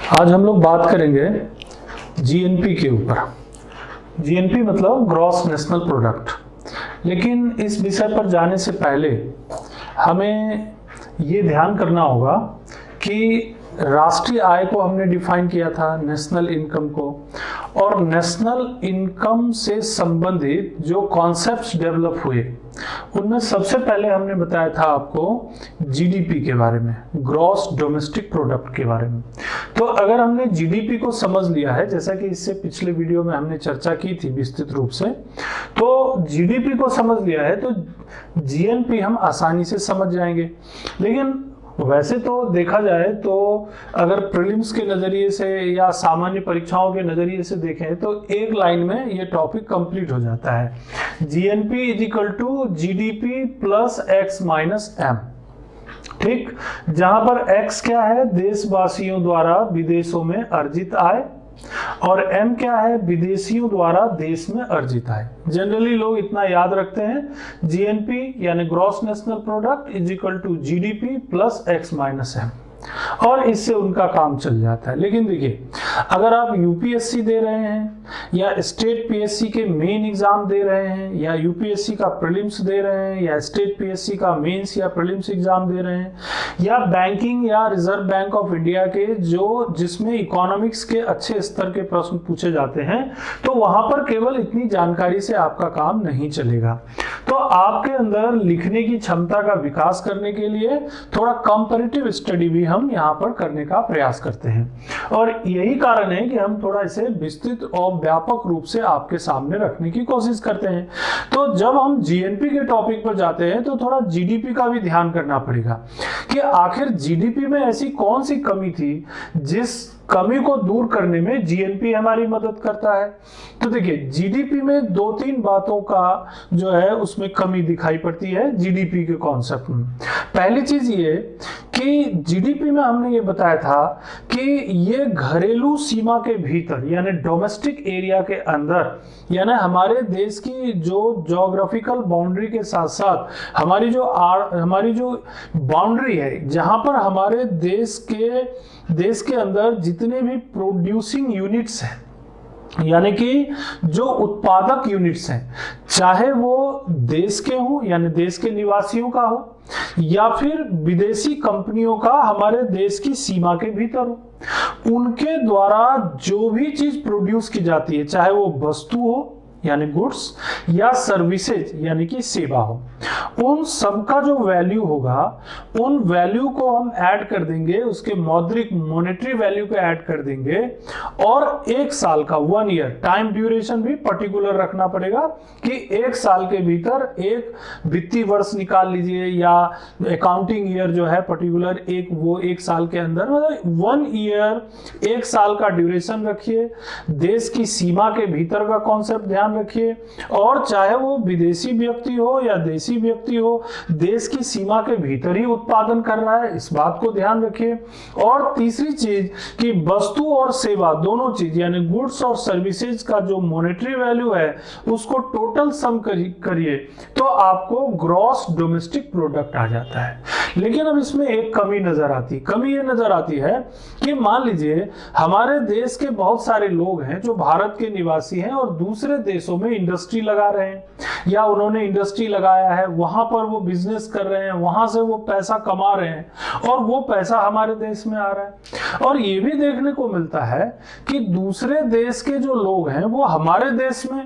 आज हम लोग बात करेंगे जीएनपी के ऊपर। जीएनपी मतलब ग्रॉस नेशनल प्रोडक्ट। लेकिन इस विषय पर जाने से पहले हमें ये ध्यान करना होगा कि राष्ट्रीय आय को हमने डिफाइन किया था, नेशनल इनकम को, और नेशनल इनकम से संबंधित जो कॉन्सेप्ट्स डेवलप हुए उनमें सबसे पहले हमने बताया था आपको जीडीपी के बारे में, ग्रॉस डोमेस्टिक प्रोडक्ट के बारे में। तो अगर हमने जीडीपी को समझ लिया है, जैसा कि इससे पिछले वीडियो में हमने चर्चा की थी विस्तृत रूप से, तो जीडीपी को समझ लिया है तो जीएनपी हम आसानी से समझ जाएंगे। लेकिन वैसे तो देखा जाए तो अगर प्रीलिम्स के नजरिए से या सामान्य परीक्षाओं के नजरिए से देखें तो एक लाइन में ये टॉपिक कंप्लीट हो जाता है। GNP is equal to GDP plus X minus M. ठीक, जहां पर एक्स क्या है, देशवासियों द्वारा विदेशों में अर्जित आय, और एम क्या है, विदेशियों द्वारा देश में अर्जित आय। जनरली लोग इतना याद रखते हैं, जीएनपी यानी gross national product is equal to GDP plus X minus M, और इससे उनका काम चल जाता है। लेकिन देखिए, अगर आप यूपीएससी दे रहे हैं या स्टेट पीएससी के मेन एग्जाम दे रहे हैं, या यूपीएससी का प्रीलिम्स दे रहे हैं, या स्टेट पीएससी का मेंस या प्रीलिम्स एग्जाम दे रहे हैं, या बैंकिंग या रिजर्व बैंक ऑफ इंडिया के जिसमें इकोनॉमिक्स के अच्छे स्तर के प्रश्न पूछे जाते हैं, तो वहां पर केवल इतनी जानकारी से आपका काम नहीं चलेगा। तो आपके अंदर लिखने की क्षमता का विकास करने के लिए थोड़ा कंपैरेटिव स्टडी भी हम यहाँ पर करने का प्रयास करते हैं, और यही कारण है कि हम थोड़ा इसे विस्तृत और व्यापक रूप से आपके सामने रखने की कोशिश करते हैं। तो जब हम जीएनपी के टॉपिक पर जाते हैं तो थोड़ा जीडीपी का भी ध्यान करना पड़ेगा कि आखिर जीडीपी में ऐसी कौन सी कमी थी जिस कमी को दूर करने में जीएनपी हमारी मदद करता है। तो देखिए, जीडीपी में दो तीन बातों का जो है उसमें कमी दिखाई पड़ती है जीडीपी के कॉन्सेप्ट में। पहली चीज ये कि जीडीपी में हमने ये बताया था कि ये घरेलू सीमा के भीतर यानी डोमेस्टिक एरिया के अंदर, यानी हमारे देश की जो ज्योग्राफिकल बाउंड्री के साथ साथ हमारी जो बाउंड्री है, जहां पर हमारे देश के अंदर जितने भी प्रोड्यूसिंग यूनिट्स हैं, यानी कि जो उत्पादक यूनिट्स हैं, चाहे वो देश के हों यानी देश के निवासियों का हो, या फिर विदेशी कंपनियों का हमारे देश की सीमा के भीतर हो, उनके द्वारा जो भी चीज प्रोड्यूस की जाती है, चाहे वो वस्तु हो यानी गुड्स, या सर्विसेज यानी कि सेवा हो, उन सब का जो वैल्यू होगा, उन वैल्यू को हम ऐड कर देंगे, उसके मौद्रिक मॉनेटरी वैल्यू को ऐड कर देंगे, और एक साल का 1 ईयर टाइम ड्यूरेशन भी पर्टिकुलर रखना पड़ेगा कि एक साल के भीतर एक वित्तीय वर्ष निकाल लीजिए, या अकाउंटिंग ईयर जो है पर्टिकुलर एक साल के अंदर, मतलब 1 ईयर एक साल का ड्यूरेशन रखिए, देश की सीमा के भीतर का कॉन्सेप्ट ध्यान रखिए, और चाहे वो विदेशी व्यक्ति हो या देशी व्यक्ति हो, देश की सीमा के भीतर ही उत्पादन कर रहा है, इस बात को ध्यान रखिए। और तीसरी चीज कि वस्तु और सेवा दोनों चीज यानी गुड्स और सर्विसेज का जो मॉनेटरी वैल्यू है उसको टोटल सम करिए तो आपको ग्रॉस डोमेस्टिक प्रोडक्ट आ जाता है। लेकिन अब इसमें एक कमी ये नजर आती है कि मान लीजिए हमारे देश के बहुत सारे लोग हैं जो भारत के निवासी हैं और दूसरे देशों में इंडस्ट्री लगा रहे हैं, या उन्होंने इंडस्ट्री लगाया है, वहां पर वो बिजनेस कर रहे हैं, वहां से वो पैसा कमा रहे हैं, और वो पैसा हमारे देश में आ रहा है। और ये भी देखने को मिलता है कि दूसरे देश के जो लोग हैं वो हमारे देश में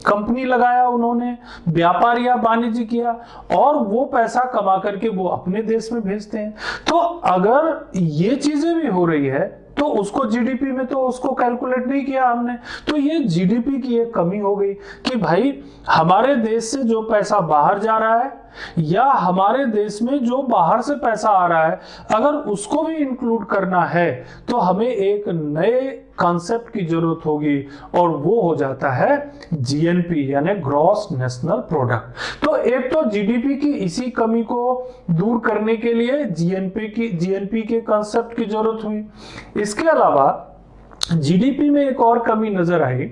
कंपनी लगाया, उन्होंने व्यापार या वाणिज्य किया, और वो पैसा कमा करके वो अपने देश में भेजते हैं। तो अगर ये चीजें भी हो रही है तो उसको जीडीपी में तो उसको कैलकुलेट नहीं किया हमने, तो ये जीडीपी की एक कमी हो गई कि भाई हमारे देश से जो पैसा बाहर जा रहा है या हमारे देश में जो बाहर से पैसा आ रहा है, अगर उसको भी इंक्लूड करना है तो हमें एक नए कॉन्सेप्ट की जरूरत होगी, और वो हो जाता है जीएनपी यानी ग्रॉस नेशनल प्रोडक्ट। तो एक तो जीडीपी की इसी कमी को दूर करने के लिए जीएनपी के कॉन्सेप्ट की जरूरत हुई। इसके अलावा जीडीपी में एक और कमी नजर आई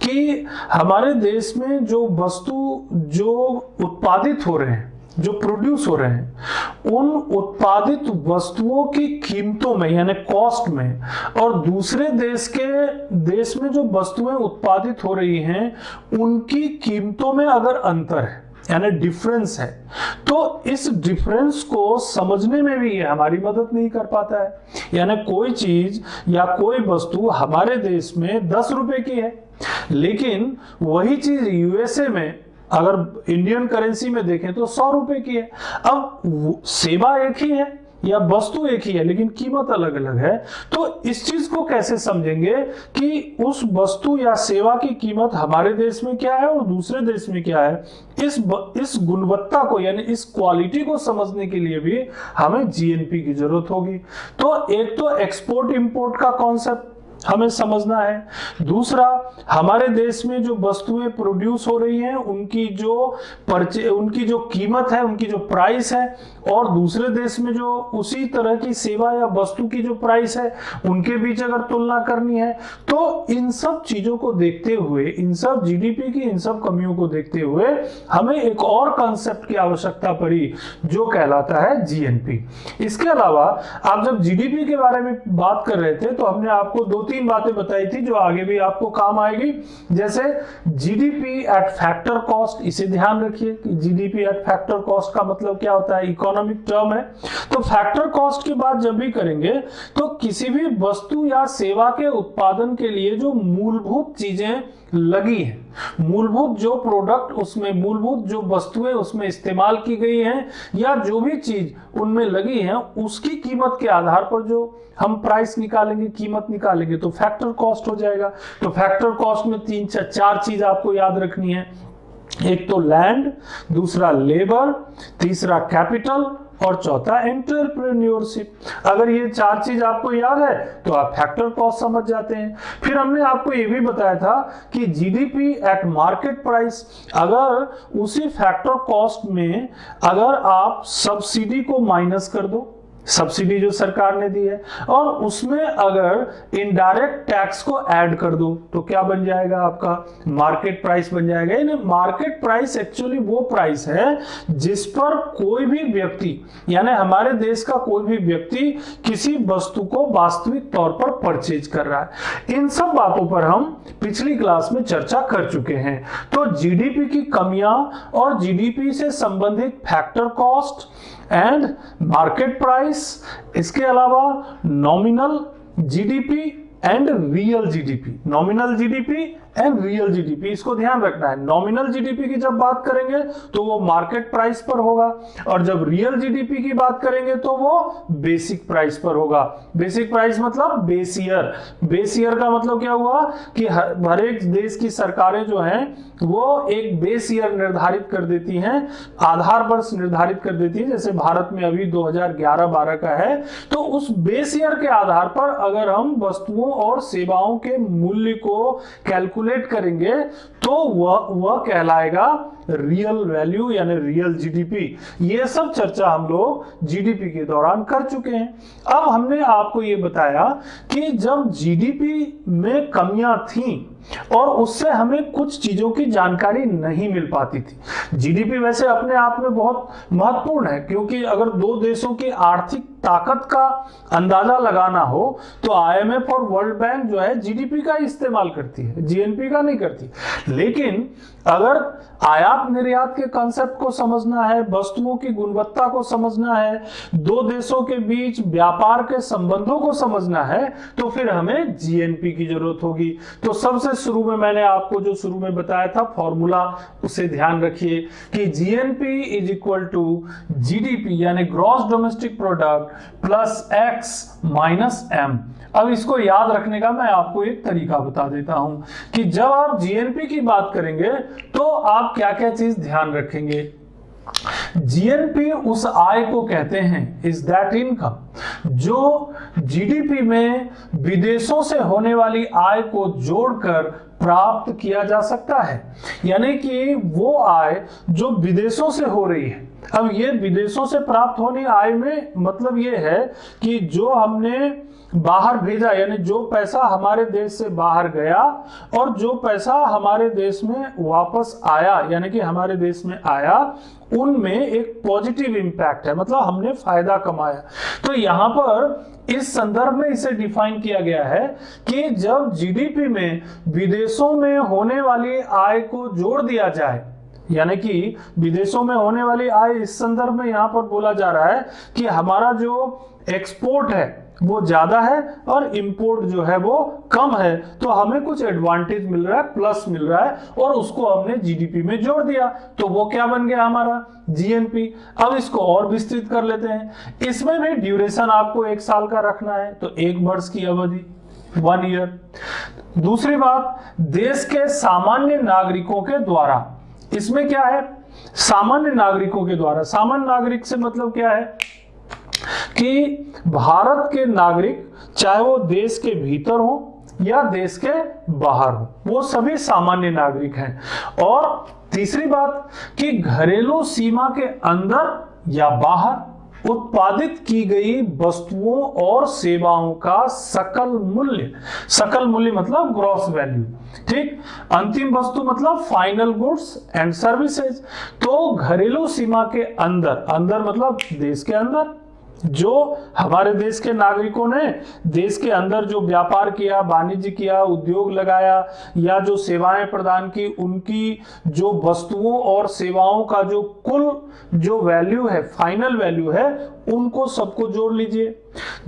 कि हमारे देश में जो वस्तु जो उत्पादित हो रहे हैं जो प्रोड्यूस हो रहे हैं उन उत्पादित वस्तुओं की कीमतों में यानी कॉस्ट में, और दूसरे देश में जो वस्तुएं उत्पादित हो रही हैं उनकी कीमतों में अगर अंतर है यानी डिफरेंस है, तो इस डिफरेंस को समझने में भी ये हमारी मदद नहीं कर पाता है। यानी कोई चीज या कोई वस्तु हमारे देश में 10 रुपए की है, लेकिन वही चीज यूएसए में अगर इंडियन करेंसी में देखें तो 100 रुपए की है। अब सेवा एक ही है या वस्तु एक ही है लेकिन कीमत अलग अलग है, तो इस चीज को कैसे समझेंगे कि उस वस्तु या सेवा की कीमत हमारे देश में क्या है और दूसरे देश में क्या है। इस गुणवत्ता को यानी इस क्वालिटी को समझने के लिए भी हमें जीएनपी की जरूरत होगी। तो एक तो एक्सपोर्ट इंपोर्ट का कॉन्सेप्ट हमें समझना है, दूसरा हमारे देश में जो वस्तुएं प्रोड्यूस हो रही हैं उनकी जो कीमत है, उनकी जो प्राइस है, और दूसरे देश में जो उसी तरह की सेवा या वस्तु की जो प्राइस है उनके बीच अगर तुलना करनी है, तो इन सब चीजों को देखते हुए, इन सब जीडीपी की इन सब कमियों को देखते हुए हमें एक और कॉन्सेप्ट की आवश्यकता पड़ी जो कहलाता है जीएनपी। इसके अलावा आप जब जीडीपी के बारे में बात कर रहे थे तो हमने आपको 2-3 बातें बताई थी जो आगे भी आपको काम आएगी, जैसे जीडीपी एट फैक्टर कॉस्ट। इसे ध्यान रखिए कि जीडीपी एट फैक्टर कॉस्ट का मतलब क्या होता है, इकोनॉमिक टर्म है। तो फैक्टर कॉस्ट की बात जब भी करेंगे तो किसी भी वस्तु या सेवा के उत्पादन के लिए जो मूलभूत चीजें लगी हैं, मूलभूत जो प्रोडक्ट उसमें, मूलभूत जो वस्तुएं उसमें इस्तेमाल की गई हैं या जो भी चीज उनमें लगी है, उसकी कीमत के आधार पर जो हम प्राइस निकालेंगे, कीमत निकालेंगे, तो फैक्टर कॉस्ट हो जाएगा। तो फैक्टर कॉस्ट में 3-4 चीज आपको याद रखनी है, एक तो लैंड, दूसरा लेबर, तीसरा कैपिटल और चौथा एंटरप्रेन्योरशिप। अगर ये 4 चीज आपको याद है तो आप फैक्टर कॉस्ट समझ जाते हैं। फिर हमने आपको ये भी बताया था कि जीडीपी एट मार्केट प्राइस, अगर उसी फैक्टर कॉस्ट में अगर आप सब्सिडी को माइनस कर दो, सब्सिडी जो सरकार ने दी है, और उसमें अगर इनडायरेक्ट टैक्स को ऐड कर दो तो क्या बन जाएगा, आपका मार्केट प्राइस बन जाएगा। यानी मार्केट प्राइस एक्चुअली वो प्राइस है जिस पर कोई भी व्यक्ति यानी हमारे देश का कोई भी व्यक्ति किसी वस्तु को वास्तविक तौर पर परचेज कर रहा है। इन सब बातों पर हम पिछली क्लास में चर्चा कर चुके हैं। तो जीडीपी की कमियां और जीडीपी से संबंधित factor cost and market price, इसके अलावा nominal GDP and real GDP, nominal GDP and real GDP, इसको ध्यान रखना है। नॉमिनल जीडीपी की जब बात करेंगे तो वो मार्केट प्राइस पर होगा, और जब रियल जीडीपी की बात करेंगे तो वो बेसिक प्राइस पर होगा। बेसिक प्राइस मतलब बेस ईयर। बेस ईयर का मतलब क्या हुआ कि हर एक देश की सरकारें जो हैं वो एक बेस ईयर निर्धारित कर देती हैं, आधार वर्ष निर्धारित कर देती है। जैसे भारत में अभी 2011-12 का है, तो उस बेस ईयर के आधार पर अगर हम वस्तुओं और सेवाओं के मूल्य को कैलकुलेट करेंगे तो वह कहलाएगा रियल वैल्यू यानी रियल जीडीपी। ये सब चर्चा हम लोग जीडीपी के दौरान कर चुके हैं। अब हमने आपको ये बताया कि जब जीडीपी में कमियां थीं और उससे हमें कुछ चीजों की जानकारी नहीं मिल पाती थी। जीडीपी वैसे अपने आप में बहुत महत्वपूर्ण है, क्योंकि अगर दो देशों की आर्थिक ताकत का अंदाजा लगाना हो तो आईएमएफ और वर्ल्ड बैंक जो है जीडीपी का इस्तेमाल करती है, जीएनपी का नहीं करती। लेकिन अगर आयात निर्यात के कॉन्सेप्ट को समझना है, वस्तुओं की गुणवत्ता को समझना है, दो देशों के बीच व्यापार के संबंधों को समझना है, तो फिर हमें जीएनपी की जरूरत होगी। तो सबसे शुरू में मैंने आपको जो शुरू में बताया था फॉर्मूला, उसे ध्यान रखिए कि GNP is equal to GDP यानी gross domestic product plus X minus M. अब इसको याद रखने का मैं आपको एक तरीका बता देता हूं कि जब आप जीएनपी की बात करेंगे तो आप क्या क्या चीज ध्यान रखेंगे। जीएनपी उस आय को कहते हैं, इज दैट इनकम, जो जीडीपी में विदेशों से होने वाली आय को जोड़कर प्राप्त किया जा सकता है, यानी कि वो आय जो विदेशों से हो रही है। अब ये विदेशों से प्राप्त होने आय में मतलब ये है कि जो हमने बाहर भेजा, यानी जो पैसा हमारे देश से बाहर गया और जो पैसा हमारे देश में वापस आया, यानी कि हमारे देश में आया, उनमें एक पॉजिटिव इंपैक्ट है, मतलब हमने फायदा कमाया। तो यहाँ पर इस संदर्भ में इसे डिफाइन किया गया है कि जब जीडीपी में विदेशों में होने वाली आय को जोड़ दिया जाए, यानी कि विदेशों में होने वाली आय, इस संदर्भ में यहाँ पर बोला जा रहा है कि हमारा जो एक्सपोर्ट है वो ज्यादा है और इंपोर्ट जो है वो कम है, तो हमें कुछ एडवांटेज मिल रहा है, प्लस मिल रहा है, और उसको हमने जीडीपी में जोड़ दिया, तो वो क्या बन गया हमारा जीएनपी। अब इसको और विस्तृत कर लेते हैं। इसमें भी ड्यूरेशन आपको 1 साल का रखना है, तो 1 वर्ष की अवधि, 1 ईयर। दूसरी बात, देश के सामान्य नागरिकों के द्वारा, इसमें क्या है, सामान्य नागरिकों के द्वारा। सामान्य नागरिक से मतलब क्या है कि भारत के नागरिक, चाहे वो देश के भीतर हो या देश के बाहर हो, वो सभी सामान्य नागरिक हैं। और तीसरी बात कि घरेलू सीमा के अंदर या बाहर उत्पादित की गई वस्तुओं और सेवाओं का सकल मूल्य, सकल मूल्य मतलब ग्रॉस वैल्यू, ठीक। अंतिम वस्तु मतलब फाइनल गुड्स एंड सर्विसेज। तो घरेलू सीमा के अंदर, अंदर मतलब देश के अंदर, जो हमारे देश के नागरिकों ने देश के अंदर जो व्यापार किया, वाणिज्य किया, उद्योग लगाया या जो सेवाएं प्रदान की, उनकी जो वस्तुओं और सेवाओं का जो कुल जो वैल्यू है, फाइनल वैल्यू है, उनको सबको जोड़ लीजिए।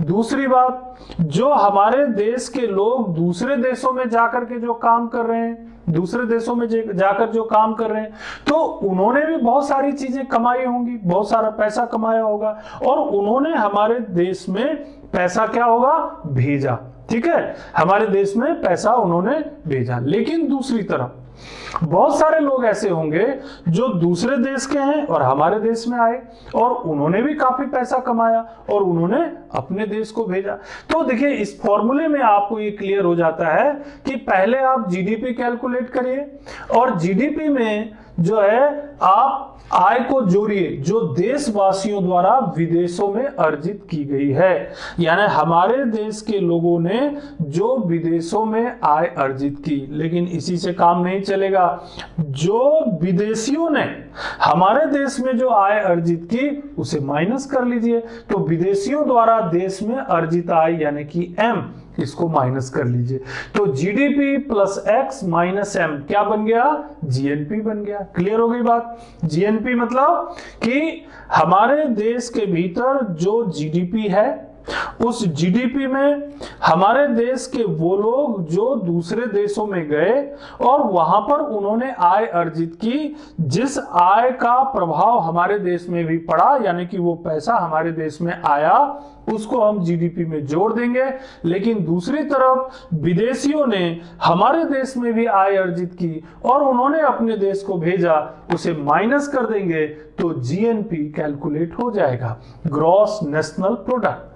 दूसरी बात, जो हमारे देश के लोग दूसरे देशों में जाकर के जो काम कर रहे हैं, दूसरे देशों में जाकर जो काम कर रहे हैं, तो उन्होंने भी बहुत सारी चीजें कमाई होंगी, बहुत सारा पैसा कमाया होगा, और उन्होंने हमारे देश में पैसा क्या होगा, भेजा, ठीक है, हमारे देश में पैसा उन्होंने भेजा। लेकिन दूसरी तरफ बहुत सारे लोग ऐसे होंगे जो दूसरे देश के हैं और हमारे देश में आए, और उन्होंने भी काफी पैसा कमाया और उन्होंने अपने देश को भेजा। तो देखिए, इस फॉर्मूले में आपको ये क्लियर हो जाता है कि पहले आप जीडीपी कैलकुलेट करिए, और जीडीपी में जो है आप आय को जोड़िए जो देशवासियों द्वारा विदेशों में अर्जित की गई है, यानी हमारे देश के लोगों ने जो विदेशों में आय अर्जित की। लेकिन इसी से काम नहीं चलेगा, जो विदेशियों ने हमारे देश में जो आय अर्जित की उसे माइनस कर लीजिए, तो विदेशियों द्वारा देश में अर्जित आय यानी कि एम, इसको माइनस कर लीजिए, तो GDP plus X minus M क्या बन गया, जीएनपी बन गया। क्लियर हो गई बात। जीएनपी मतलब कि हमारे देश के भीतर जो जीडीपी है, उस जीडीपी में हमारे देश के वो लोग जो दूसरे देशों में गए और वहां पर उन्होंने आय अर्जित की, जिस आय का प्रभाव हमारे देश में भी पड़ा, यानी कि वो पैसा हमारे देश में आया, उसको हम जीडीपी में जोड़ देंगे। लेकिन दूसरी तरफ विदेशियों ने हमारे देश में भी आय अर्जित की और उन्होंने अपने देश को भेजा, उसे माइनस कर देंगे, तो जीएनपी कैलकुलेट हो जाएगा, ग्रॉस नेशनल प्रोडक्ट।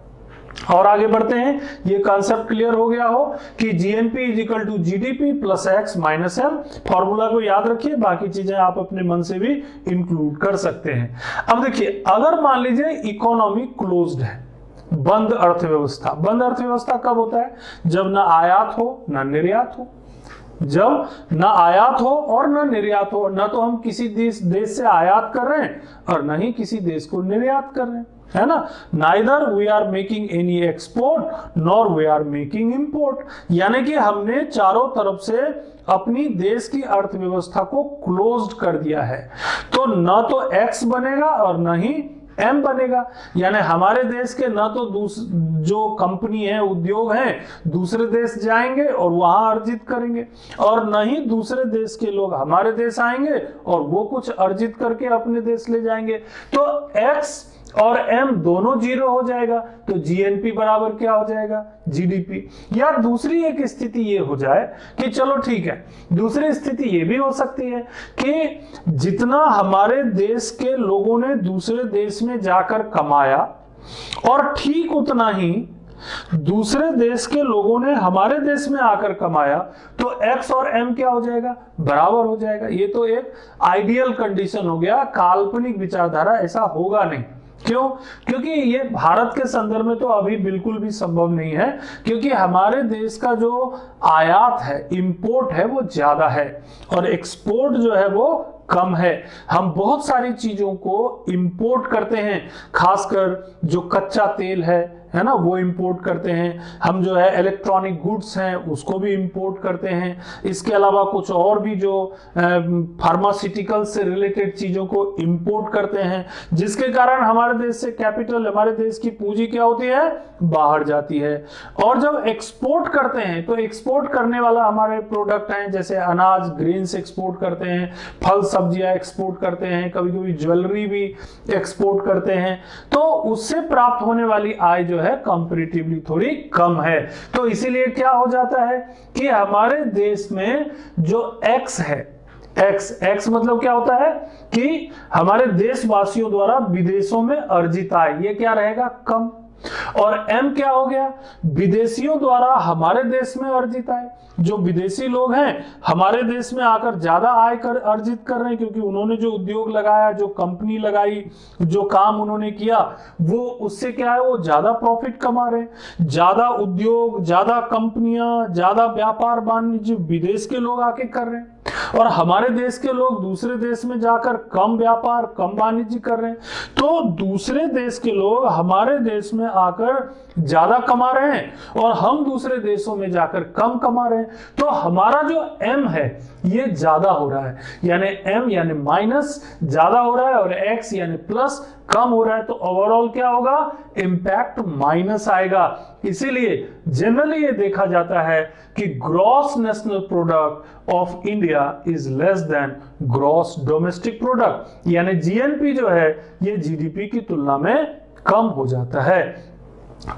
और आगे बढ़ते हैं, ये कॉन्सेप्ट क्लियर हो गया हो कि GNP is equal to GDP plus X minus M. Formula को याद रखिए, बाकी चीजें आप अपने मन से भी इंक्लूड कर सकते हैं। अब देखिए, अगर मान लीजिए इकोनॉमी क्लोज्ड है, बंद अर्थव्यवस्था। बंद अर्थव्यवस्था कब होता है, जब ना आयात हो ना निर्यात हो। जब ना आयात हो और ना निर्यात हो, ना तो हम किसी देश से आयात कर रहे हैं और ना ही किसी देश को निर्यात कर रहे हैं, है ना। Neither we are making any export nor we are making import, यानी कि हमने चारों तरफ से अपनी देश की अर्थव्यवस्था को क्लोज्ड कर दिया है। तो ना तो एक्स बनेगा और ना ही एम बनेगा, यानी हमारे देश के ना तो जो कंपनी है, उद्योग हैं, दूसरे देश जाएंगे और वहां अर्जित करेंगे, और न ही दूसरे देश के लोग हमारे देश आएंगे और वो कुछ अर्जित करके अपने देश ले जाएंगे। तो एक्स और एम दोनों जीरो हो जाएगा, तो जीएनपी बराबर क्या हो जाएगा, जीडीपी। या दूसरी एक स्थिति ये हो जाए कि चलो ठीक है, दूसरी स्थिति ये भी हो सकती है कि जितना हमारे देश के लोगों ने दूसरे देश में जाकर कमाया और ठीक उतना ही दूसरे देश के लोगों ने हमारे देश में आकर कमाया तो x और m क्या हो जाएगा, बराबर हो जाएगा। ये तो एक आइडियल कंडीशन हो गया, काल्पनिक विचारधारा, ऐसा होगा नहीं। क्यों? क्योंकि ये भारत के संदर्भ में तो अभी बिल्कुल भी संभव नहीं है, क्योंकि हमारे देश का जो आयात है, इंपोर्ट है, वो ज्यादा है और एक्सपोर्ट जो है वो कम है। हम बहुत सारी चीजों को इंपोर्ट करते हैं, खासकर जो कच्चा तेल है ना, वो इंपोर्ट करते हैं। हम जो है इलेक्ट्रॉनिक गुड्स हैं उसको भी इंपोर्ट करते हैं। इसके अलावा कुछ और भी जो फार्मास्यूटिकल से रिलेटेड चीजों को इंपोर्ट करते हैं, जिसके कारण हमारे देश से कैपिटल, हमारे देश की पूंजी क्या होती है, बाहर जाती है। और जब एक्सपोर्ट करते हैं तो एक्सपोर्ट करने वाला हमारे प्रोडक्ट हैं, जैसे अनाज, ग्रेन्स एक्सपोर्ट करते हैं, फल सब्जियां एक्सपोर्ट करते हैं, कभी कभी ज्वेलरी भी एक्सपोर्ट करते हैं। तो उससे प्राप्त होने वाली आय जो है कंपैरेटिवली थोड़ी कम है। तो इसीलिए क्या हो जाता है कि हमारे देश में जो एक्स है, एक्स मतलब क्या होता है कि हमारे देशवासियों द्वारा विदेशों में अर्जित आय, ये क्या रहेगा, कम। और एम क्या हो गया, विदेशियों द्वारा हमारे देश में अर्जित आय। जो विदेशी लोग हैं हमारे देश में आकर ज्यादा आय अर्जित कर रहे हैं, क्योंकि उन्होंने जो उद्योग लगाया, जो कंपनी लगाई, जो काम उन्होंने किया, वो उससे क्या है, वो ज्यादा प्रॉफिट कमा रहे हैं। ज्यादा उद्योग, ज्यादा कंपनियां, ज्यादा व्यापार वाणिज्य विदेश के लोग आके कर रहे हैं, और हमारे देश के लोग दूसरे देश में जाकर कम व्यापार, कम वाणिज्य कर रहे हैं। तो दूसरे देश के लोग हमारे देश में आकर ज्यादा कमा रहे हैं और हम दूसरे देशों में जाकर कम कमा रहे हैं। तो हमारा जो एम है ये ज्यादा हो रहा है, यानी एम यानी माइनस ज्यादा हो रहा है और एक्स यानी प्लस कम हो रहा है। तो ओवरऑल क्या होगा, इंपैक्ट माइनस आएगा। इसीलिए जनरली ये देखा जाता है कि gross national product of India is less than gross domestic product, यानी जीएनपी जो है ये जीडीपी की तुलना में कम हो जाता है।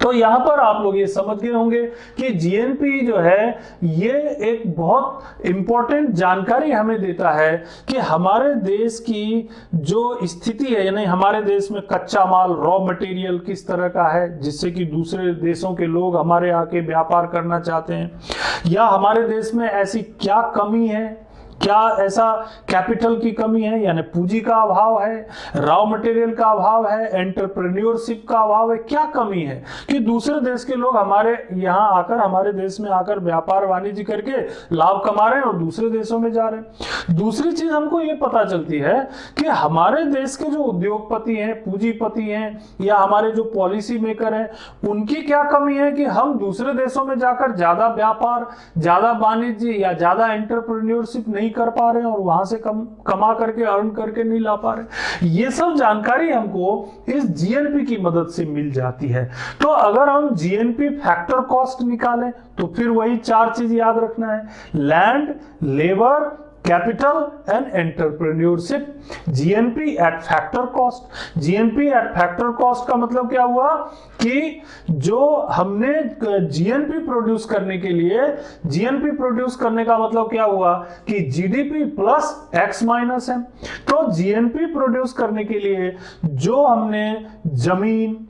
तो यहां पर आप लोग ये समझ गए होंगे कि जीएनपी जो है ये एक बहुत इंपॉर्टेंट जानकारी हमें देता है कि हमारे देश की जो स्थिति है, यानी हमारे देश में कच्चा माल, रॉ मटेरियल किस तरह का है, जिससे कि दूसरे देशों के लोग हमारे आके व्यापार करना चाहते हैं, या हमारे देश में ऐसी क्या कमी है, क्या ऐसा कैपिटल की कमी है, यानी पूंजी का अभाव है, रॉ मटेरियल का अभाव है, एंटरप्रेन्योरशिप का अभाव है, क्या कमी है कि दूसरे देश के लोग हमारे यहाँ आकर, हमारे देश में आकर व्यापार वाणिज्य करके लाभ कमा रहे हैं और दूसरे देशों में जा रहे हैं। दूसरी चीज हमको ये पता चलती है कि हमारे देश के जो उद्योगपति हैं, पूंजीपति हैं, या हमारे जो पॉलिसी मेकर हैं, उनकी क्या कमी है कि हम दूसरे देशों में जाकर ज्यादा व्यापार, ज्यादा वाणिज्य या ज्यादा एंटरप्रेन्योरशिप नहीं कर पा रहे हैं और वहां से कमा करके, अर्न करके नहीं ला पा रहे। ये सब जानकारी हमको इस जीएनपी की मदद से मिल जाती है। तो अगर हम जीएनपी फैक्टर कॉस्ट निकालें तो फिर वही चार चीज याद रखना है, land, labour, capital and entrepreneurship. GNP eight factor cost, GNP eight factor cost का मतलब क्या हुआ कि जो हमने जीएनपी प्रोड्यूस करने के लिए, जीएनपी प्रोड्यूस करने का मतलब क्या हुआ कि GDP plus X minus M. तो जीएनपी प्रोड्यूस करने के लिए जो हमने जमीन,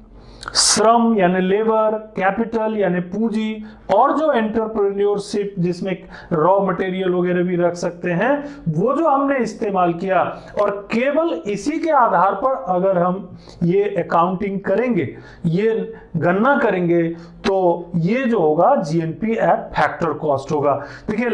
श्रम यानी लेबर, कैपिटल यानी पूंजी, और जो एंटरप्रेन्योरशिप जिसमें रॉ मटेरियल वगैरह भी रख सकते हैं, वो जो हमने इस्तेमाल किया, और केवल इसी के आधार पर अगर हम ये अकाउंटिंग करेंगे, ये गणना करेंगे, तो ये जो होगा जीएनपी एट फैक्टर कॉस्ट होगा। देखिए,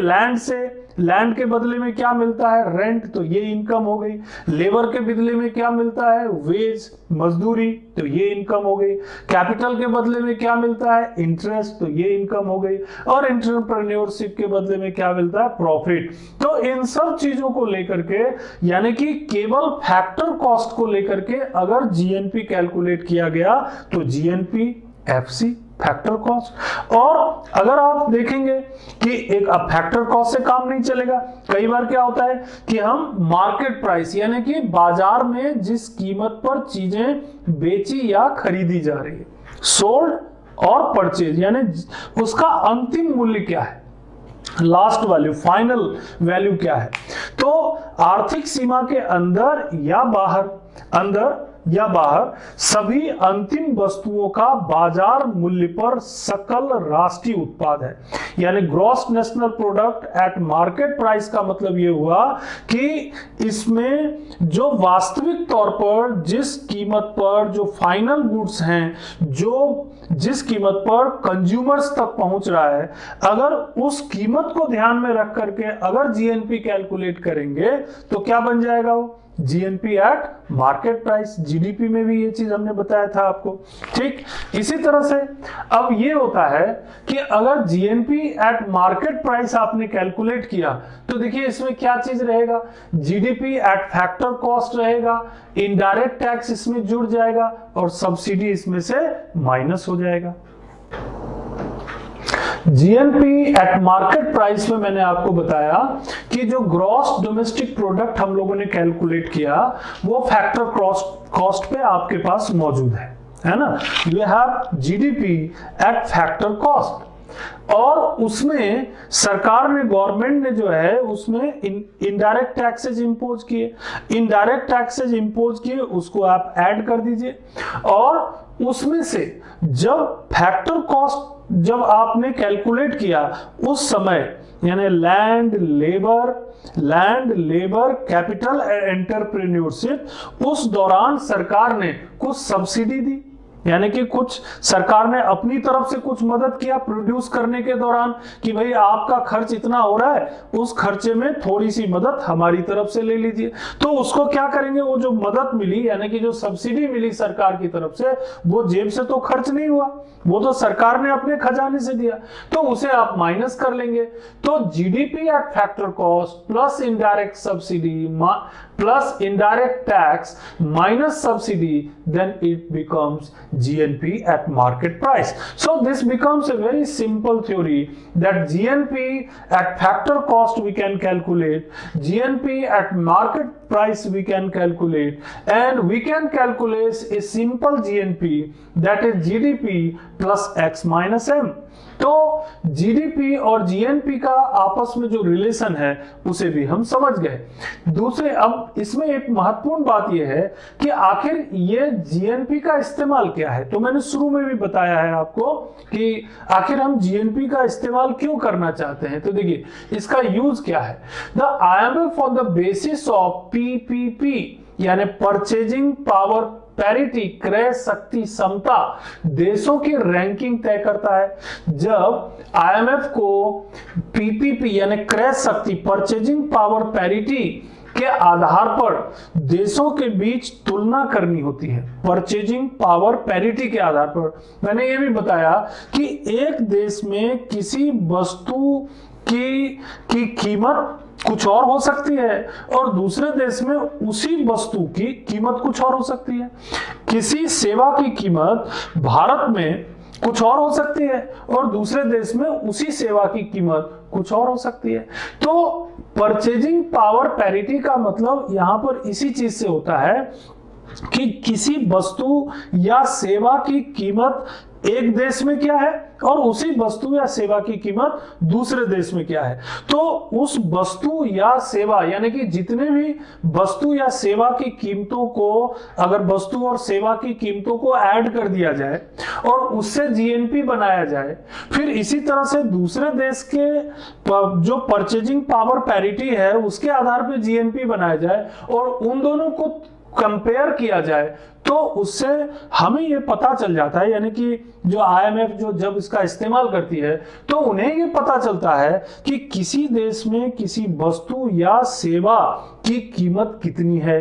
लैंड के बदले में क्या मिलता है, रेंट, तो ये इनकम हो गई। लेबर के बदले में क्या मिलता है, वेज, मजदूरी, तो ये इनकम हो गई। कैपिटल के बदले में क्या मिलता है, इंटरेस्ट, तो ये इनकम हो गई। और एंटरप्रेन्योरशिप के बदले में क्या मिलता है, प्रॉफिट। तो इन सब चीजों को लेकर के, यानी कि केवल फैक्टर कॉस्ट को लेकर के अगर जीएनपी कैलकुलेट किया गया तो जीएनपी एफसी फैक्टर कॉस्ट। और अगर आप देखेंगे कि एक फैक्टर कॉस्ट से काम नहीं चलेगा, कई बार क्या होता है कि हम मार्केट प्राइस, यानी कि बाजार में जिस कीमत पर चीजें बेची या खरीदी जा रही है, सोल्ड और परचेज, यानी उसका अंतिम मूल्य क्या है, लास्ट वैल्यू, फाइनल वैल्यू क्या है। तो आर्थिक सीमा के अंदर या बाहर अंदर या बाहर सभी अंतिम वस्तुओं का बाजार मूल्य पर सकल राष्ट्रीय उत्पाद है। यानी gross national product at market price का मतलब ये हुआ कि इसमें जो वास्तविक तौर पर जिस कीमत पर जो फाइनल गुड्स हैं, जो जिस कीमत पर कंज्यूमर्स तक पहुंच रहा है, अगर उस कीमत को ध्यान में रख करके अगर जीएनपी कैलकुलेट करेंगे तो क्या बन जाएगा वो GNP eight market price. GDP में भी ये चीज हमने बताया था आपको। ठीक इसी तरह से अब ये होता है कि अगर जीएनपी एट मार्केट प्राइस आपने कैलकुलेट किया तो देखिए इसमें क्या चीज रहेगा, जीडीपी एट फैक्टर कॉस्ट रहेगा, इनडायरेक्ट टैक्स इसमें जुड़ जाएगा और सब्सिडी इसमें से माइनस हो जाएगा। जीएनपी एट मार्केट प्राइस में मैंने आपको बताया कि जो ग्रॉस डोमेस्टिक प्रोडक्ट हम लोगों ने कैलकुलेट किया वो फैक्टर कॉस्ट पे आपके पास मौजूद है ना। You have GDP at factor cost और उसमें सरकार ने, गवर्नमेंट ने जो है उसमें इनडायरेक्ट टैक्सेज इंपोज किए, इनडायरेक्ट टैक्सेज इंपोज किए उसको आप ऐड कर दीजिए और उसमें से जब फैक्टर कॉस्ट जब आपने कैलकुलेट किया उस समय यानी लैंड लेबर कैपिटल एंटरप्रेन्योरशिप, उस दौरान सरकार ने कुछ सब्सिडी दी, यानी कि कुछ सरकार ने अपनी तरफ से कुछ मदद किया प्रोड्यूस करने के दौरान कि भाई आपका खर्च इतना हो रहा है, उस खर्चे में थोड़ी सी मदद हमारी तरफ से ले लीजिए। तो उसको क्या करेंगे, वो जो मदद मिली यानी कि जो सब्सिडी मिली सरकार की तरफ से, वो जेब से तो खर्च नहीं हुआ, वो तो सरकार ने अपने खजाने से दिया, तो उसे आप माइनस कर लेंगे। तो GDP at factor cost plus indirect subsidy plus indirect tax minus subsidy, then it becomes GNP at market price. So this becomes a very simple theory that GNP at factor cost we can calculate, GNP at market price we can calculate, and we can calculate a simple GNP that is GDP plus X minus M. तो GDP और GNP का आपस में जो relation है उसे भी हम समझ गए। दूसरे, अब इसमें एक महत्वपूर्ण बात यह है कि आखिर ये जीएनपी का इस्तेमाल क्या है। तो मैंने शुरू में भी बताया है आपको कि आखिर हम जीएनपी का इस्तेमाल क्यों करना चाहते हैं। तो देखिए इसका यूज क्या है। The IMF on the basis of PPP यानी परचेजिंग पावर पैरिटी, क्रय शक्ति समता, देशों की रैंकिंग तय करता है। जब आईएमएफ को पीपीपी यानी क्रय शक्ति, परचेजिंग पावर पैरिटी के आधार पर देशों के बीच तुलना करनी होती है, परचेजिंग पावर पैरिटी के आधार पर। मैंने ये भी बताया कि एक देश में किसी वस्तु की कीमत कुछ और हो सकती है और दूसरे देश में उसी वस्तु की कीमत कुछ और हो सकती है। किसी सेवा की कीमत भारत में कुछ और हो सकती है और दूसरे देश में उसी सेवा की कीमत कुछ और हो सकती है। तो परचेजिंग पावर पैरिटी का मतलब यहां पर इसी चीज से होता है कि किसी वस्तु या सेवा की कीमत एक देश में क्या है और उसी वस्तु या सेवा की कीमत दूसरे देश में क्या है। तो उस वस्तु या सेवा यानी कि जितने भी वस्तु या सेवा की कीमतों को, अगर वस्तु और सेवा की कीमतों को ऐड कर दिया जाए और उससे जीएनपी बनाया जाए, फिर इसी तरह से दूसरे देश के जो परचेजिंग पावर पैरिटी है उसके आधार पर जीएनपी बनाया जाए और उन दोनों को कंपेयर किया जाए, तो उससे हमें ये पता चल जाता है, यानी कि जो आईएमएफ जो जब इसका इस्तेमाल करती है तो उन्हें ये पता चलता है कि किसी देश में किसी वस्तु या सेवा की कीमत कितनी है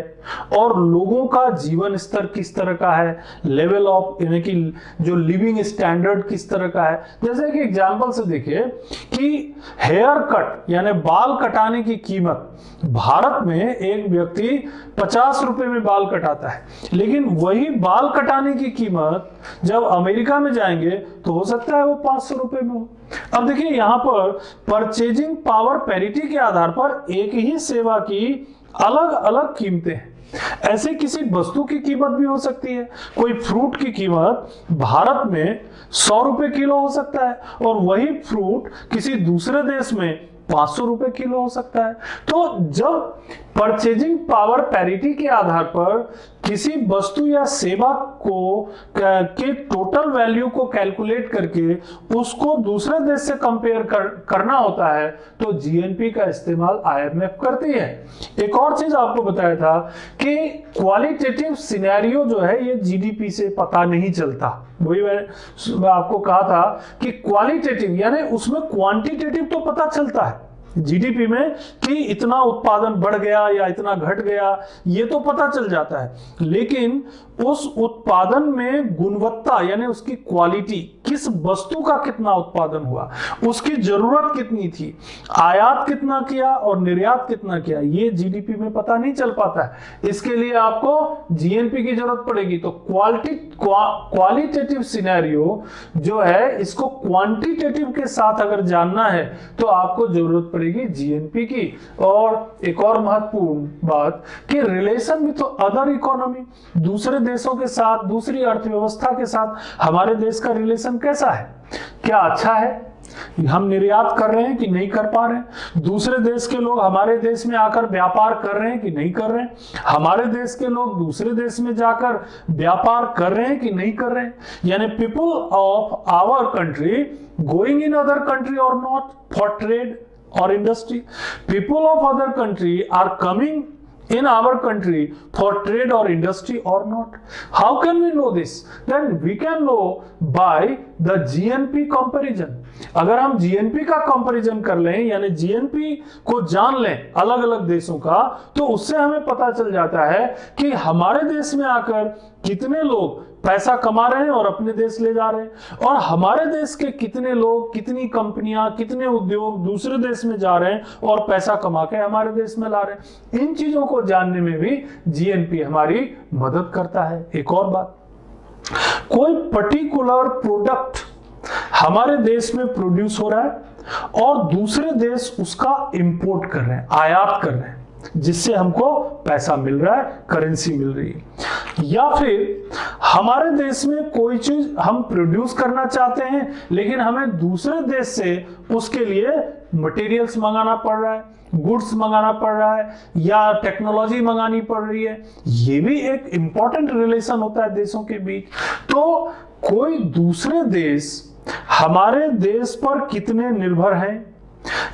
और लोगों का जीवन स्तर किस तरह का है, लेवल ऑफ यानी कि जो लिविंग स्टैंडर्ड किस तरह का है। जैसे कि एग्जांपल से देखिए कि हेयर कट यानी बाल कटाने की कीमत, भारत में एक व्यक्ति 50 रुपए में बाल कटाता है, लेकिन वही बाल कटाने की कीमत जब अमेरिका में जाएंगे तो हो सकता है वो 500 रुपए में हो। अब देखिए यहां पर परचेजिंग पावर पैरिटी के आधार पर एक ही सेवा की अलग अलग कीमतें हैं। ऐसे किसी वस्तु की कीमत भी हो सकती है। कोई फ्रूट की कीमत भारत में 100 रुपए किलो हो सकता है और वही फ्रूट किसी दूसरे देश में 500 रुपए किलो हो सकता है। तो जब परचेजिंग पावर पैरिटी के आधार पर किसी वस्तु या सेवा को के टोटल वैल्यू को कैलकुलेट करके उसको दूसरे देश से कंपेयर करना होता है तो जीएनपी का इस्तेमाल आईएमएफ करती है। एक और चीज आपको बताया था कि क्वालिटेटिव सिनेरियो जो है ये जीडीपी से पता नहीं चलता। वही मैं आपको कहा था कि क्वालिटेटिव यानी उसमें क्वांटिटेटिव तो पता चलता है जीडीपी में कि इतना उत्पादन बढ़ गया या इतना घट गया, ये तो पता चल जाता है, लेकिन उस उत्पादन में गुणवत्ता यानी उसकी क्वालिटी, किस वस्तु का कितना उत्पादन हुआ, उसकी जरूरत कितनी थी, आयात कितना किया और निर्यात कितना किया, ये जीडीपी में पता नहीं चल पाता है। इसके लिए आपको जीएनपी की जरूरत पड़ेगी। तो क्वालिटेटिव सिनेरियो जो है इसको क्वांटिटेटिव के साथ अगर जानना है तो आपको जरूरत पड़ेगी जीएनपी की। और एक और महत्वपूर्ण बात कि रिलेशन विथ अदर इकोनॉमी, दूसरे देशों के साथ, दूसरी अर्थव्यवस्था के साथ हमारे देश का रिलेशन कैसा है, क्या अच्छा है, हम निर्यात कर रहे हैं कि नहीं कर पा रहे हैं, दूसरे देश के लोग हमारे देश में आकर व्यापार कर रहे हैं कि नहीं कर रहे हैं, हमारे देश के लोग दूसरे देश में जाकर व्यापार कर रहे हैं कि नहीं कर रहे हैं, यानी people of our country going in other country और not for trade or industry, people of other country are coming in our country for trade or industry or not. How can we know this? Then we can know by the GNP comparison. अगर हम GNP का comparison कर लें यानी GNP को जान लें अलग अलग देशों का, तो उससे हमें पता चल जाता है कि हमारे देश में आकर कितने लोग पैसा कमा रहे हैं और अपने देश ले जा रहे हैं, और हमारे देश के कितने लोग, कितनी कंपनियां, कितने उद्योग दूसरे देश में जा रहे हैं और पैसा कमा के हमारे देश में ला रहे हैं। इन चीजों को जानने में भी जीएनपी हमारी मदद करता है। एक और बात, कोई पर्टिकुलर प्रोडक्ट हमारे देश में प्रोड्यूस हो रहा है और दूसरे देश उसका इंपोर्ट कर रहे हैं, आयात कर रहे हैं, जिससे हमको पैसा मिल रहा है, करेंसी मिल रही है, या फिर हमारे देश में कोई चीज हम प्रोड्यूस करना चाहते हैं लेकिन हमें दूसरे देश से उसके लिए मटेरियल्स मंगाना पड़ रहा है, गुड्स मंगाना पड़ रहा है या टेक्नोलॉजी मंगानी पड़ रही है, ये भी एक इंपॉर्टेंट रिलेशन होता है देशों के बीच। तो कोई दूसरे देश हमारे देश पर कितने निर्भर हैं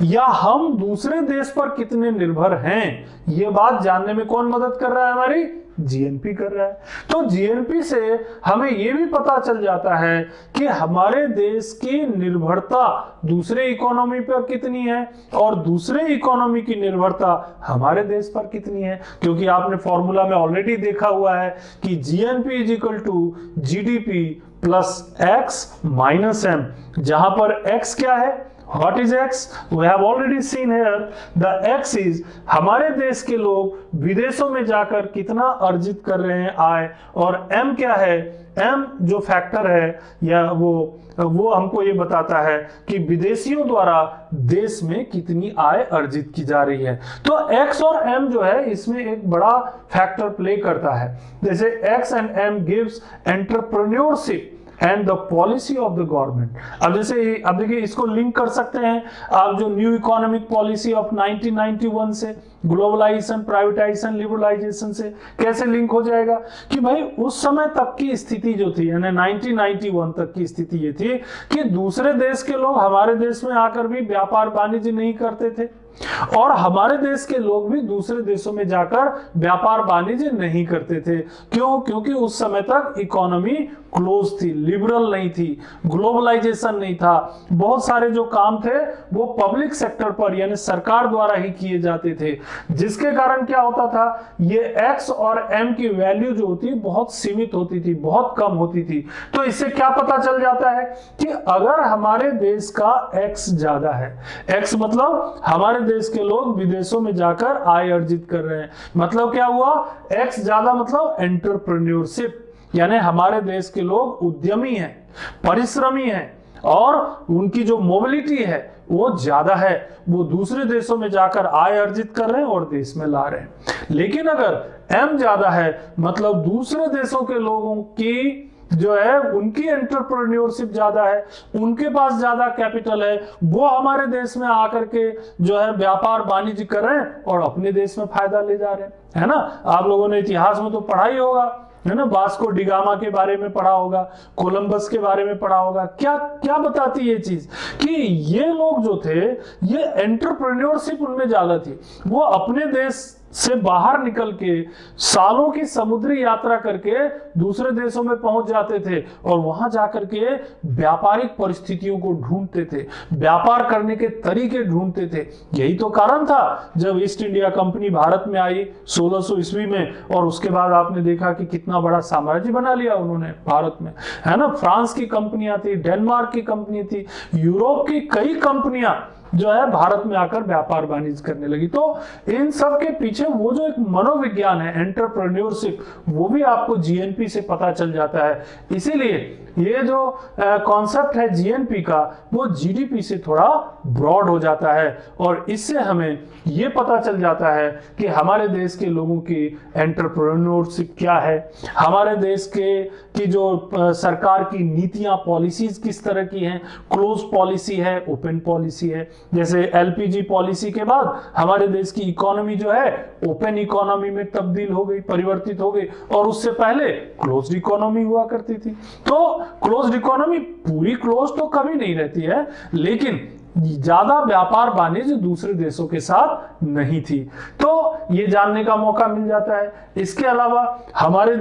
या हम दूसरे देश पर कितने निर्भर हैं, ये बात जानने में कौन मदद कर रहा है, हमारी जीएनपी कर रहा है। तो जीएनपी से हमें यह भी पता चल जाता है कि हमारे देश की निर्भरता दूसरे इकोनॉमी पर कितनी है और दूसरे इकोनॉमी की निर्भरता हमारे देश पर कितनी है, क्योंकि आपने फॉर्मूला में ऑलरेडी देखा हुआ है कि GNP is equal to GDP plus X minus M, जहां पर एक्स क्या है, What is X? We have already seen here. The X is हमारे देश के लोग विदेशों में जाकर कितना अर्जित कर रहे हैं आय, और M क्या है, M जो फैक्टर है या वो हमको ये बताता है कि विदेशियों द्वारा देश में कितनी आय अर्जित की जा रही है। तो X और M जो है इसमें एक बड़ा फैक्टर प्ले करता है। जैसे X and M gives entrepreneurship and the policy of the government. अब जैसे अब देखिए इसको लिंक कर सकते हैं आप जो न्यू इकोनॉमिक पॉलिसी ऑफ 1991 से, ग्लोबलाइजेशन, प्राइवेटाइजेशन, लिबरलाइजेशन से कैसे लिंक हो जाएगा कि भाई उस समय तक की स्थिति जो थी यानी 1991 तक की स्थिति ये थी कि दूसरे देश के लोग हमारे देश में आकर भी व्यापार वाणिज्य नहीं करते थे और हमारे देश के लोग भी दूसरे देशों में जाकर व्यापार वाणिज्य नहीं करते थे। क्यों? क्योंकि उस समय तक इकोनॉमी क्लोज थी, लिबरल नहीं थी, ग्लोबलाइजेशन नहीं था, बहुत सारे जो काम थे वो पब्लिक सेक्टर पर यानी सरकार द्वारा ही किए जाते थे, जिसके कारण क्या होता था, ये एक्स और एम की वैल्यू जो होती है बहुत सीमित होती थी, बहुत कम होती थी। तो इससे क्या पता चल जाता है कि अगर हमारे देश का एक्स ज्यादा है, एक्स मतलब हमारे देश के लोग विदेशों में जाकर आय अर्जित कर रहे हैं, मतलब क्या हुआ, एक्स ज्यादा मतलब एंटरप्रेन्योरशिप, यानी हमारे देश के लोग उद्यमी हैं, परिश्रमी हैं और उनकी जो मोबिलिटी है वो ज्यादा है, वो दूसरे देशों में जाकर आय अर्जित कर रहे हैं और देश में ला रहे हैं। लेकिन अगर एम ज्यादा है मतलब दूसरे देशों के लोगों की जो है उनकी एंटरप्रेन्योरशिप ज्यादा है, उनके पास ज्यादा कैपिटल है, वो हमारे देश में आकर के जो है व्यापार वाणिज्य कर रहे हैं और अपने देश में फायदा ले जा रहे हैं, है ना। आप लोगों ने इतिहास में तो पढ़ा ही होगा, है ना, वास्को डिगामा के बारे में पढ़ा होगा, कोलंबस के बारे में पढ़ा होगा। क्या क्या बताती ये चीज कि ये लोग जो थे, ये एंटरप्रेन्योरशिप उनमें ज्यादा थी। वो अपने देश से बाहर निकल के सालों की समुद्री यात्रा करके दूसरे देशों में पहुंच जाते थे और वहां जाकर के व्यापारिक परिस्थितियों को ढूंढते थे, व्यापार करने के तरीके ढूंढते थे। यही तो कारण था जब ईस्ट इंडिया कंपनी भारत में आई 1600 ईस्वी में, और उसके बाद आपने देखा कि कितना बड़ा साम्राज्य बना लिया उन्होंने भारत में, है ना। फ्रांस की कंपनियां थी, डेनमार्क की कंपनी थी, यूरोप की कई कंपनियां जो है भारत में आकर व्यापार वाणिज्य करने लगी। तो इन सब के पीछे वो जो एक मनोविज्ञान है, एंटरप्रेन्योरशिप, वो भी आपको जीएनपी से पता चल जाता है। इसीलिए ये जो कॉन्सेप्ट है जीएनपी का, वो जीडीपी से थोड़ा ब्रॉड हो जाता है और इससे हमें ये पता चल जाता है कि हमारे देश के लोगों की एंटरप्रेन्योरशिप क्या है, हमारे देश की जो सरकार की नीतियां, पॉलिसीज किस तरह की हैं, क्लोज पॉलिसी है, ओपन पॉलिसी है। जैसे एलपीजी पॉलिसी के बाद हमारे देश की इकोनॉमी जो है ओपन इकोनॉमी में तब्दील हो गई, परिवर्तित हो गई, और उससे पहले क्लोज्ड इकोनॉमी हुआ करती थी। तो क्लोज्ड इकोनॉमी पूरी क्लोज तो कभी नहीं रहती है, लेकिन ज्यादा व्यापार वाणिज्य दूसरे देशों के साथ नहीं थी। तो ये जानने का मौका मिल जाता है। इसके अलावा हमारे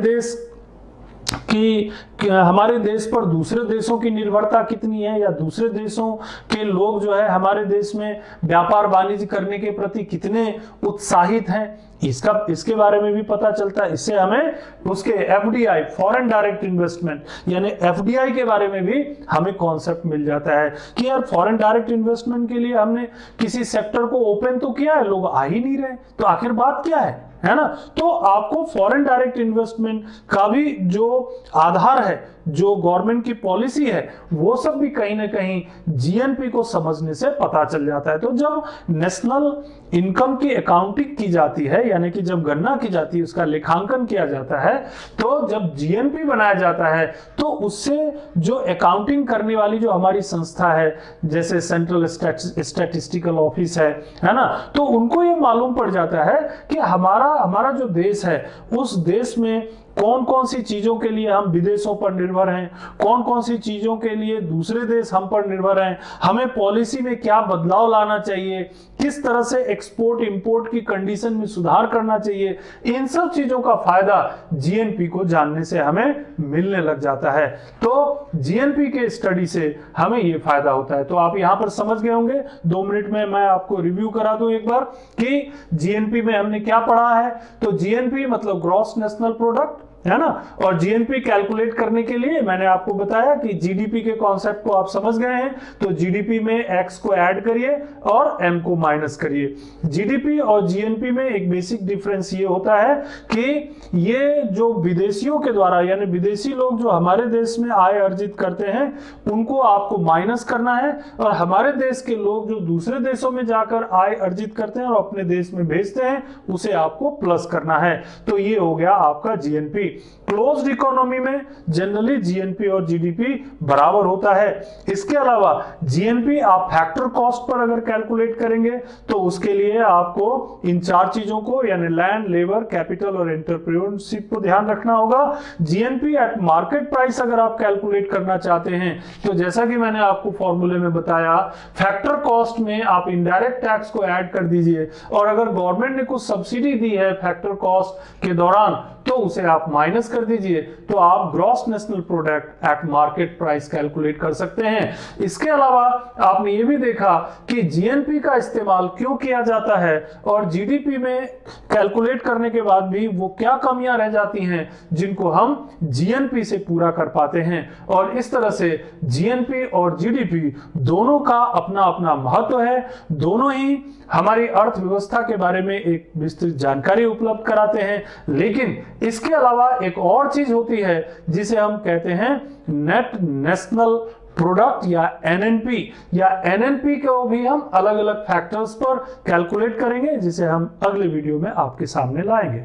देश पर दूसरे देशों की निर्भरता कितनी है, या दूसरे देशों के लोग जो है हमारे देश में व्यापार वाणिज्य करने के प्रति कितने उत्साहित हैं, इसके बारे में भी पता चलता है। इससे हमें उसके एफडीआई, फॉरेन डायरेक्ट इन्वेस्टमेंट, यानी एफडीआई के बारे में भी हमें कॉन्सेप्ट मिल जाता है कि यार फॉरेन डायरेक्ट इन्वेस्टमेंट के लिए हमने किसी सेक्टर को ओपन तो किया है, लोग आ ही नहीं रहे, तो आखिर बात क्या है ना। तो आपको फॉरेन डायरेक्ट इन्वेस्टमेंट का भी जो आधार है, जो गवर्नमेंट की पॉलिसी है, वो सब भी कहीं ना कहीं जीएनपी को समझने से पता चल जाता है। तो जब नेशनल इनकम की अकाउंटिंग की जाती है, यानी कि जब गणना की जाती है, उसका लेखांकन किया जाता है, तो जब जीएनपी बनाया जाता है, तो उससे जो अकाउंटिंग करने वाली जो हमारी संस्था है, जैसे सेंट्रल स्टैटिस्टिकल ऑफिस है ना, तो उनको ये मालूम पड़ जाता है कि हमारा जो देश है, उस देश में कौन कौन सी चीजों के लिए हम विदेशों पर निर्भर हैं, कौन कौन सी चीजों के लिए दूसरे देश हम पर निर्भर हैं, हमें पॉलिसी में क्या बदलाव लाना चाहिए, किस तरह से एक्सपोर्ट इंपोर्ट की कंडीशन में सुधार करना चाहिए। इन सब चीजों का फायदा जीएनपी को जानने से हमें मिलने लग जाता है। तो जीएनपी के स्टडी से हमें ये फायदा होता है। तो आप यहां पर समझ गए होंगे। 2 मिनट में मैं आपको रिव्यू करा दूं एक बार कि जीएनपी में हमने क्या पढ़ा है। तो जीएनपी मतलब ग्रॉस नेशनल प्रोडक्ट, है ना, और जीएनपी कैलकुलेट करने के लिए मैंने आपको बताया कि जीडीपी के कॉन्सेप्ट को आप समझ गए हैं। तो जीडीपी में एक्स को ऐड करिए और एम को माइनस करिए। जीडीपी और जीएनपी में एक बेसिक डिफरेंस ये होता है कि ये जो विदेशियों के द्वारा, यानी विदेशी लोग जो हमारे देश में आय अर्जित करते हैं, उनको आपको माइनस करना है, और हमारे देश के लोग जो दूसरे देशों में जाकर आय अर्जित करते हैं और अपने देश में भेजते हैं, उसे आपको प्लस करना है। तो ये हो गया आपका जीएनपी। क्लोज्ड इकोनॉमी में जनरली जीएनपी और जीडीपी बराबर होता है। इसके अलावा जीएनपी आप फैक्टर कॉस्ट पर अगर कैलकुलेट करेंगे, तो उसके लिए आपको इन 4 चीजों को, यानी लैंड, लेबर, कैपिटल और एंटरप्रेन्योरशिप को ध्यान रखना होगा। जीएनपी एट मार्केट प्राइस अगर आप कैलकुलेट करना चाहते हैं, तो जैसा कि मैंने आपको फॉर्मूले में बताया, फैक्टर कॉस्ट में आप इनडायरेक्ट टैक्स को ऐड कर दीजिए, और अगर गवर्नमेंट ने कुछ सब्सिडी दी है फैक्टर कॉस्ट के दौरान, तो उसे आप माइनस कर दीजिए, तो आप gross national product at market price calculate कर सकते हैं। इसके अलावा आपने ये भी देखा कि जीएनपी का इस्तेमाल क्यों किया जाता है, और जीडीपी में कैलकुलेट करने के बाद भी वो क्या कमियां रह जाती हैं जिनको हम जीएनपी से पूरा कर पाते हैं। और इस तरह से जीएनपी और जीडीपी दोनों का अपना अपना महत्व है। दोनों ही हमारी अर्थव्यवस्था के बारे में एक विस्तृत जानकारी उपलब्ध कराते हैं, लेकिन इसके अलावा एक और चीज होती है जिसे हम कहते हैं नेट नेशनल प्रोडक्ट या एनएनपी को भी हम अलग अलग फैक्टर्स पर कैलकुलेट करेंगे, जिसे हम अगले वीडियो में आपके सामने लाएंगे।